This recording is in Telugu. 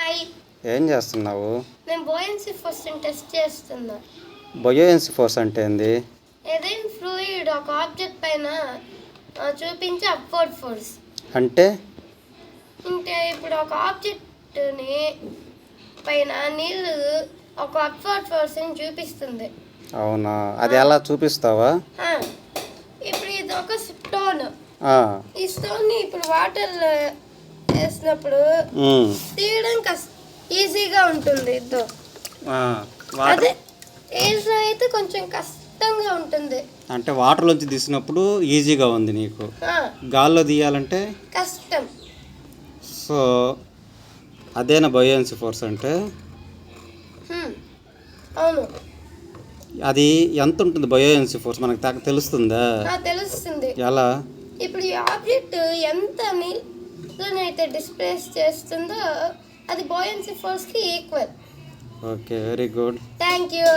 హాయ్. ఏం చేస్తున్నావు? నేను బోయన్సీ ఫోర్స్ టెస్ట్ చేస్తున్నా. బయోయన్సీ ఫోర్స్ అంటే ఏంది? ఏదైనా ఫ్లూయిడ్ ఒక ఆబ్జెక్ట్ పైన చూపించే అప్వర్డ్ ఫోర్స్. అంటే ఇప్పుడు ఒక ఆబ్జెక్ట్ని పైన నీళ్ళు ఒక అప్వర్డ్ ఫోర్స్ని చూపిస్తుంది. అవునా, అది ఎలా చూపిస్తావా? ఇప్పుడు ఇది ఒక స్టోన్. ఈ స్టోన్ని ఇప్పుడు వాటర్ వేసినప్పుడు తీయడం ఈజీగా ఉంటుంది. అదే ఎయిర్లో అయితే కొంచెం కష్టంగా ఉంటుంది. అంటే వాటర్లోంచి తీసినప్పుడు ఈజీగా ఉంది నీకు, గాల్లో తీయాలంటే కష్టం. సో అదేనా బయోయన్సీ ఫోర్స్ అంటే? అవును. అది ఎంత ఉంటుంది బయోయన్సీ ఫోర్స్ మనకు తెలుస్తుందా? తెలుస్తుంది. ఎలా? ఇప్పుడు ఈ ఆబ్జెక్ట్ ఎంత నీళ్ళనైతే డిస్ప్లేస్ చేస్తుందో అది బయోయన్సీ ఫోర్స్కి equal. Okay, very good. Thank you.